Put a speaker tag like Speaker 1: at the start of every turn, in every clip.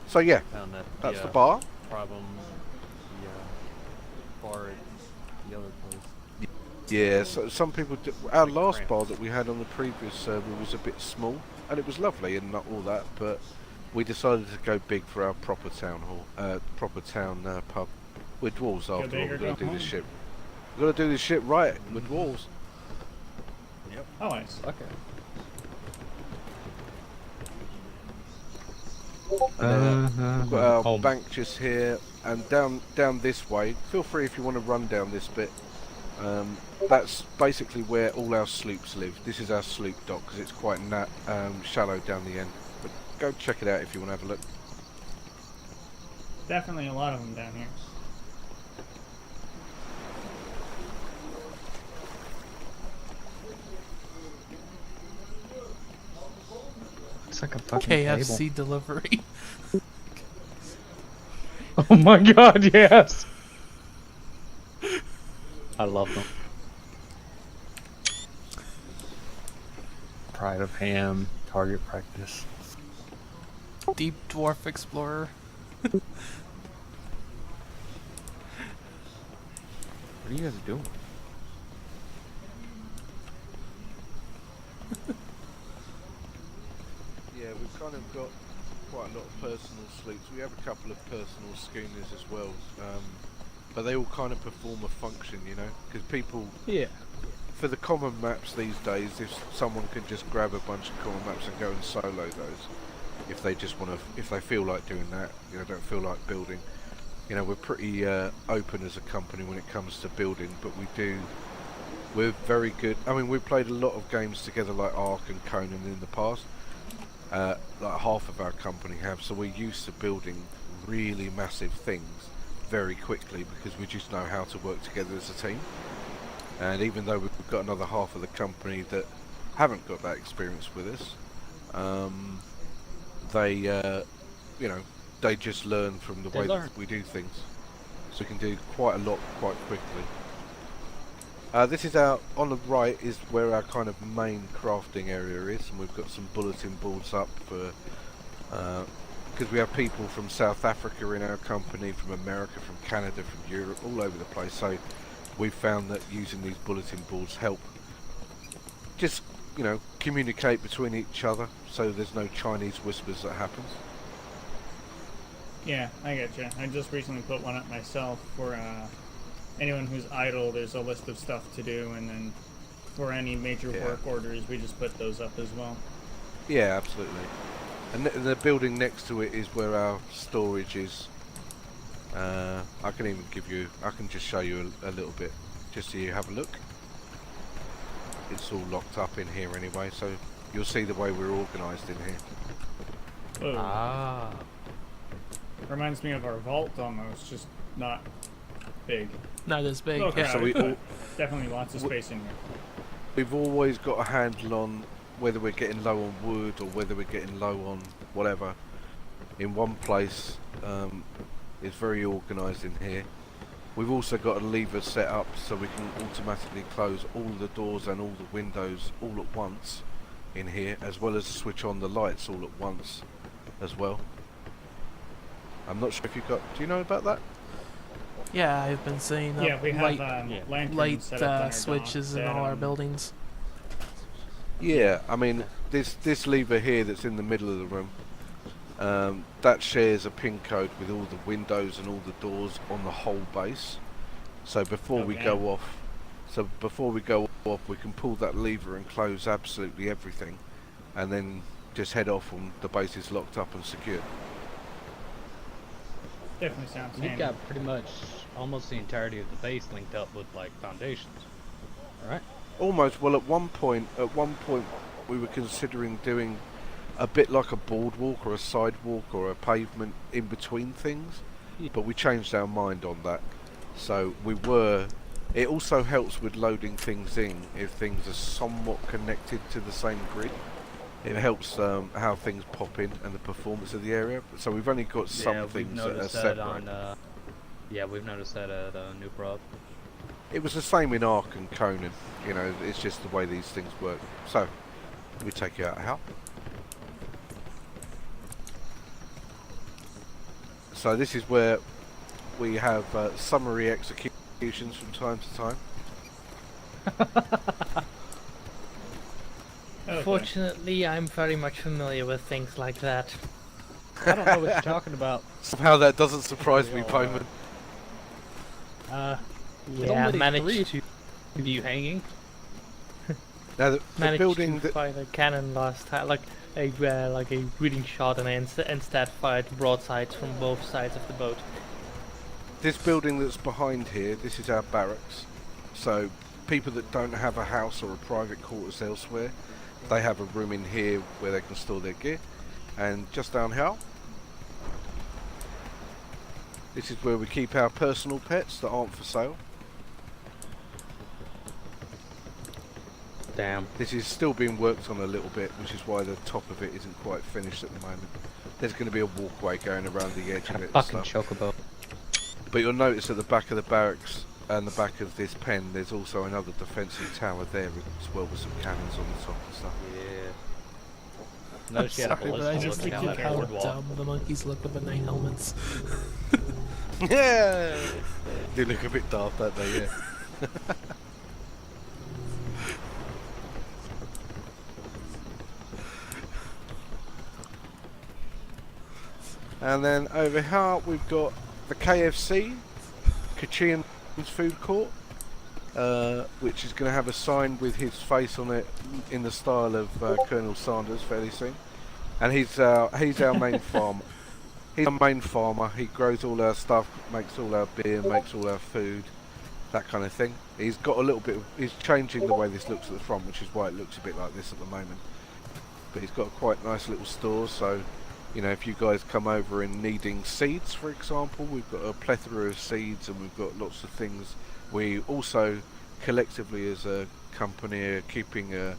Speaker 1: So yeah,
Speaker 2: Found that
Speaker 1: that's the bar.
Speaker 2: problem. The bar at the other place.
Speaker 1: Yeah, so some people. Our
Speaker 2: Quite
Speaker 1: last
Speaker 2: cramped.
Speaker 1: bar that we had on the previous server was a bit small, and it was lovely and not all that. But we decided to go big for our proper town hall, proper town pub. We're dwarves
Speaker 3: Go
Speaker 1: after all.
Speaker 3: big or
Speaker 1: We've
Speaker 3: go
Speaker 1: got to do this
Speaker 3: home.
Speaker 1: shit. We've got to do this shit right. We're dwarves.
Speaker 2: Yep.
Speaker 3: Oh, nice.
Speaker 2: Okay.
Speaker 1: And then we've got our
Speaker 4: home.
Speaker 1: bank just here, and down this way. Feel free if you want to run down this bit. That's basically where all our sloops live. This is our sloop dock because it's quite shallow down the end. But go check it out if you want to have a look.
Speaker 3: Definitely a lot of them down here.
Speaker 4: It's like a fucking
Speaker 5: KFC delivery.
Speaker 4: table. Oh my god, yes! I love them. Pride of ham, target practice.
Speaker 5: Deep Dwarf Explorer.
Speaker 4: What are you guys doing?
Speaker 1: Yeah, we've kind of got quite a lot of personal sloops. We have a couple of personal schooners as well, but they all kind of perform a function, you know, because people.
Speaker 4: Yeah.
Speaker 1: For the common maps these days, if someone can just grab a bunch of common maps and go and solo those, if they just want to, if they feel like doing that, you know, don't feel like building. You know, we're pretty open as a company when it comes to building, but we're very good. I mean, we've played a lot of games together like Ark and Conan in the past. Like half of our company have, so we're used to building really massive things very quickly because we just know how to work together as a team. And even though we've got another half of the company that haven't got that experience with us, they, you know, they just learn from the way that we do things. So we can do quite a lot quite quickly. This is on the right is where our kind of main crafting area is, and we've got some bulletin boards up for, because we have people from South Africa in our company, from America, from Canada, from Europe, all over the place. So we've found that using these bulletin boards help just, you know, communicate between each other so there's no Chinese whispers that happens.
Speaker 3: Yeah, I get you. I just recently put one up myself for anyone who's idle. There's a list of stuff to do, and then for any major work orders, we just put those up as well.
Speaker 1: Yeah, absolutely. And the building next to it is where our storage is. I can even I can just show you a little bit, just so you have a look. It's all locked up in here anyway, so you'll see the way we're organised in here.
Speaker 3: Whoa.
Speaker 4: Ah.
Speaker 3: Reminds me of our vault almost, just not big.
Speaker 5: Not as big.
Speaker 3: Okay,
Speaker 5: Yeah.
Speaker 1: So
Speaker 3: definitely lots of space in here.
Speaker 1: we've always got a handle on whether we're getting low on wood or whether we're getting low on whatever. In one place, it's very organised in here. We've also got a lever set up so we can automatically close all the doors and all the windows all at once in here, as well as switch on the lights all at once as well. I'm not sure if do you know about that?
Speaker 5: Yeah, I've been seeing
Speaker 3: Yeah, we have
Speaker 5: light
Speaker 3: lanterns set up on our
Speaker 5: switches
Speaker 3: dock
Speaker 5: in
Speaker 3: that,
Speaker 5: all our buildings.
Speaker 1: Yeah, I mean, this lever here that's in the middle of the room, that shares a pin code with all the windows and all the doors on the whole base. So before we go off, we can pull that lever and close absolutely everything, and then just head off when the base is locked up and secured.
Speaker 3: Definitely sounds
Speaker 4: You've
Speaker 3: handy.
Speaker 4: got pretty much almost the entirety of the base linked up with like foundations. Alright?
Speaker 1: Almost. Well, at one point, we were considering doing a bit like a boardwalk or a sidewalk or a pavement in between things, but we changed our mind on that. So it also helps with loading things in if things are somewhat connected to the same grid. It helps how things pop in and the performance of the area. So we've only got some things that are separate.
Speaker 4: Yeah, we've noticed that at New Prop.
Speaker 1: It was the same in Ark and Conan. You know, it's just the way these things work. So we take you out how. So this is where we have summary executions from time to time.
Speaker 3: Okay.
Speaker 5: Fortunately, I'm very much familiar with things like that.
Speaker 4: I don't know what you're talking about.
Speaker 1: Somehow that doesn't surprise me,
Speaker 4: Real,
Speaker 1: Bowman.
Speaker 4: There's
Speaker 5: Yeah,
Speaker 4: only
Speaker 5: managed
Speaker 4: three
Speaker 5: to
Speaker 4: of you hanging.
Speaker 1: Now the
Speaker 5: managed
Speaker 1: building
Speaker 5: to
Speaker 1: that
Speaker 5: fire a cannon last time, like a reading shot, and I instead fired broadsides from both sides of the boat.
Speaker 1: this building that's behind here, this is our barracks. So people that don't have a house or a private quarters elsewhere, they have a room in here where they can store their gear. And just down here, this is where we keep our personal pets that aren't for sale.
Speaker 4: Damn.
Speaker 1: This is still being worked on a little bit, which is why the top of it isn't quite finished at the moment. There's going to be a walkway going around the edge of it and
Speaker 4: Fucking
Speaker 1: stuff.
Speaker 4: chocobo.
Speaker 1: But you'll notice at the back of the barracks and the back of this pen, there's also another defensive tower there as well with some cannons on the top and stuff.
Speaker 4: Yeah. Notice you had a
Speaker 5: Sorry, but I
Speaker 4: ballista
Speaker 5: just
Speaker 4: looking
Speaker 5: think
Speaker 4: down
Speaker 5: of
Speaker 4: that
Speaker 5: how
Speaker 4: boardwalk.
Speaker 5: dumb the monkeys look with the night helmets.
Speaker 1: Yeah! They look a bit daft, don't they? Yeah. And then over here we've got the KFC, Kachian's Food Court, which is going to have a sign with his face on it in the style of Colonel Sanders fairly soon. And he's our main farm. He's our main farmer. He grows all our stuff, makes all our beer, makes all our food, that kind of thing. He's got a little bit. He's changing the way this looks at the front, which is why it looks a bit like this at the moment. But he's got a quite nice little store, so. You know, if you guys come over and needing seeds, for example, we've got a plethora of seeds and we've got lots of things. We also, collectively as a company, are keeping a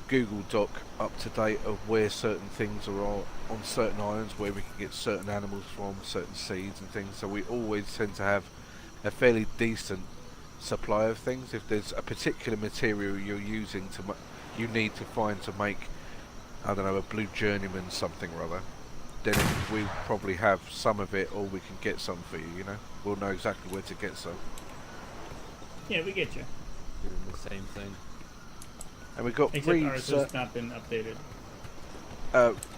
Speaker 1: Google Doc up to date of where certain things are on certain islands, where we can get certain animals from, certain seeds and things. So we always tend to have a fairly decent supply of things. If there's a particular material you're using you need to find to make, I don't know, a blue journeyman something or other, then we probably have some of it, or we can get some for you, you know? We'll know exactly where to get some.
Speaker 3: Yeah, we get you.
Speaker 2: Doing the same thing.
Speaker 1: And we've got
Speaker 3: Except ours
Speaker 1: Reed's,
Speaker 3: has not been updated.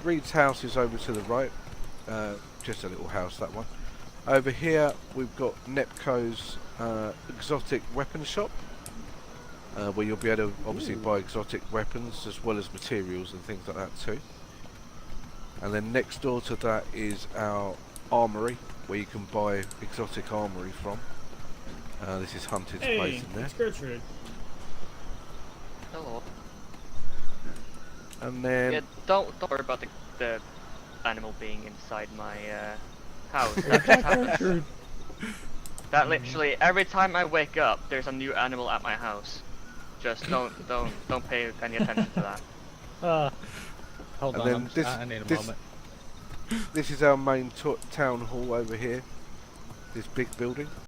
Speaker 1: Reed's house is over to the right, just a little house, that one. Over here we've got Nepco's exotic weapon shop, where you'll be able to obviously buy exotic weapons as well as materials and things like that too. And then next door to that is our armory, where you can buy exotic armory from. This is Hunted's place in there.
Speaker 3: It's Gertrude.
Speaker 6: Hello.
Speaker 1: And then
Speaker 6: Yeah, don't worry about the animal being inside my house. That just happens. That literally every time I wake up, there's a new animal at my house. Just don't pay any attention to that.
Speaker 4: Hold
Speaker 1: And
Speaker 4: on,
Speaker 1: then
Speaker 4: I need a
Speaker 1: this-
Speaker 4: moment.
Speaker 1: this is our main town hall over here. This big building.